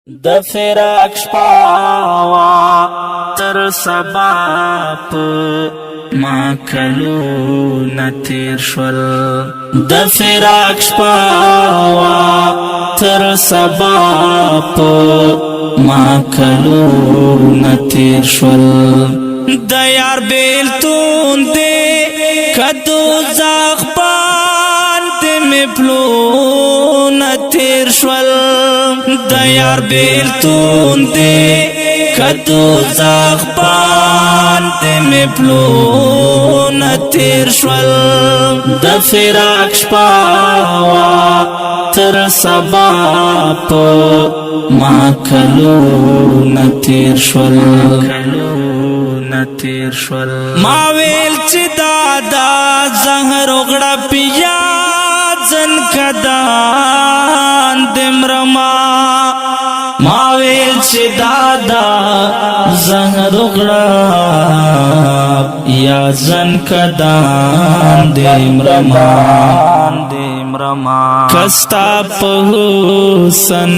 د فراق شپاوا تر سبا په ما کلونه تیر شول د فراق شپاوا تر سبا په ما کلونه تیر شول د یار بیلتون دې کدو زاغ باندې مې پلونه تیر شول د یار بیلتون دې کدو زاغ باندې مې پلونه تیر شول د فراق شپاوا تر سبا په ما کلونه تیر شول تیر شول ما ویل چې دادا زهر وغړه پیا ځن کدان دمرما ما ویل چې دادا زهر وغړه یا ځن کدان دمرما کستا په حسن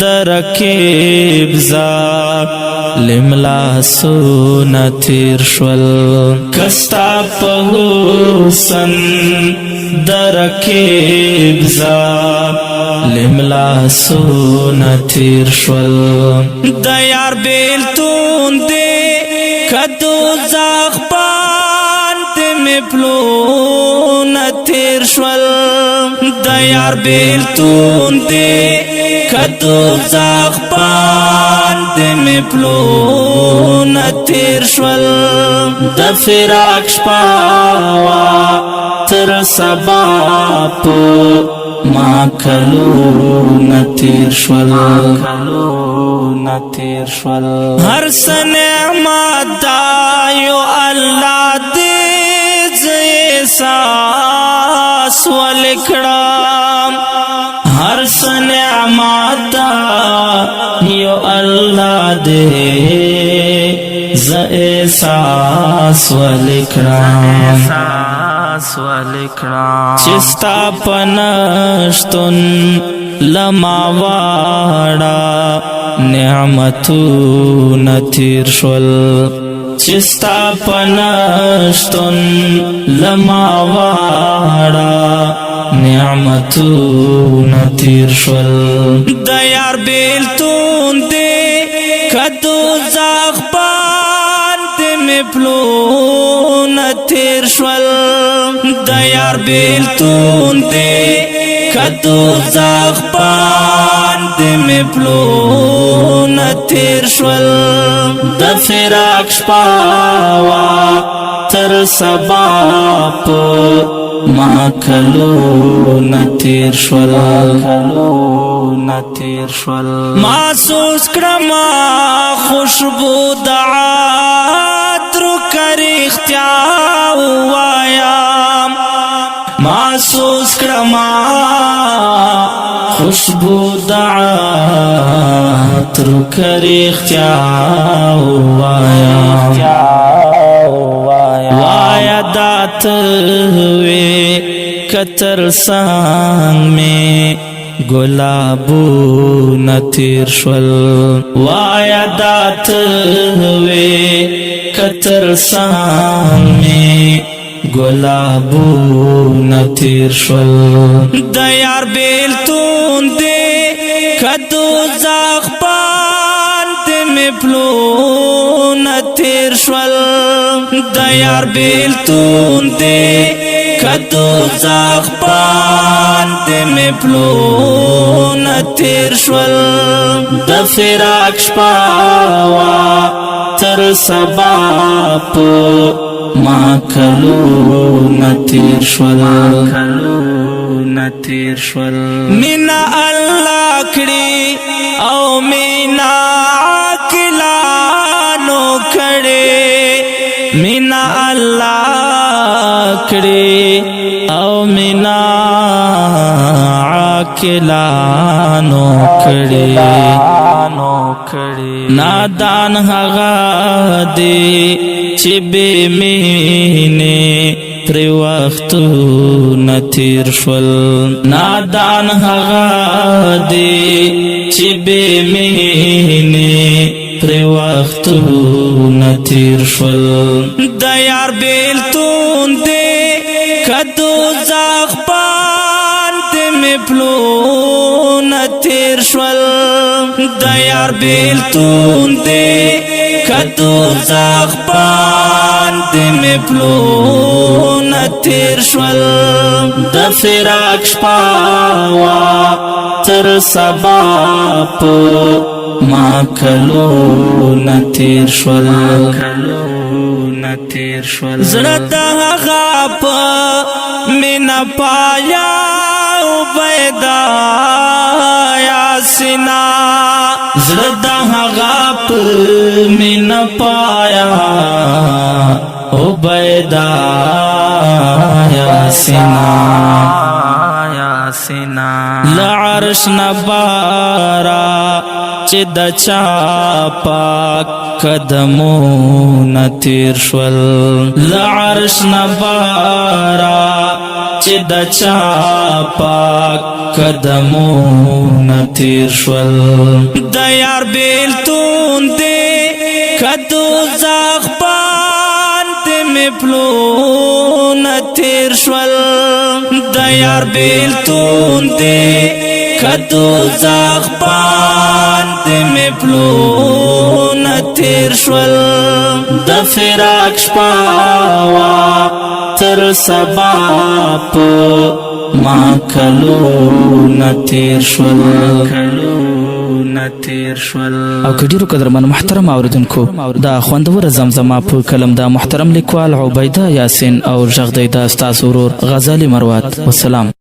درکیب ظالم لاسونه تیر شول کستا په حسن درکیب ظالم لاسونه تیر شول د یار بیلتون دې کدو زاغ باندې مې پلونه تیر شول د یار بیلتون دې کدو زاغ باندې مې پلونه تیر شول د فراق شپاوا تر سبا په ما کلونه تیر شول هر څه نعمت دا یو الله دې احساس ولکړم هر څه نعمت دا یو الله دې ز احساس ولکړم چستا پنشتن لما واړه نعمتونه تیر شول چستا پنشتن لما واړه نعمتونه تیر شول د یار بیلتون دې کدو زاغ باندې مې پلونه تیر شول د یار بیلتون دې کدو زاغ باندې مې پلونه تیر شول د فراق شپاوا تر سبا په ما کلونه تیر شول ما سوچ کړم خوشبو د عطر کرې اختیا وایم ما سوچ کړم خوشبو د عطر کرې اختیا وایم وایا دات وی کتر سان میں گلابو نتیر شول وایا دات وی کتر سان میں گلابو نتیر شول د یار بیلتون دې کدو زاغ باندې مې پلونه تیر شول د یار بیلتون دې کدو زاغ باندې مې پلونه تیر شول د فراق شپاوا تر سبا په ما کلونه تیر شول مینا الله کړي او مینا عاقلانو کړي مینا الله کړي او مینا عاقلانو کړي نادان هغه دی چې بے مینه پر وختونه تیر شول نادان هغه دی چې بې مینې پر وختونه تیر شول د یار بیلتون دی که دوزخ باندې مې پلونه تیر شول د یار بیلتون دی که دوزخ باندې مې پلونه تیر شول د فراق شپه وه تر سبا په ما کلونه تیر شول زړه د هغه په مینه پایا عبیده یاسینا زړه د هغه په مینه پایا عبیده یاسینا لعرش نبارا چې د چا پاک قدمونه تیر شول لعرش نبارا چې د چا پاک قدمونه تیر شول د یار بیلتون دی که دوزخ باندې مې پلونه تیر شول د یار بیلتون دی که دوزخ باندې مې پلونه تیر شول د فراق شپه وه تر سبا په ما کلونه تیر شول او که ډیرو قدرمن محترم اوریدونکو دا خوندوره زمزمه په کلم د محترم لیکوال عبیده یاسین او غږ دی د ستاسو ورور غزالی مروت والسلام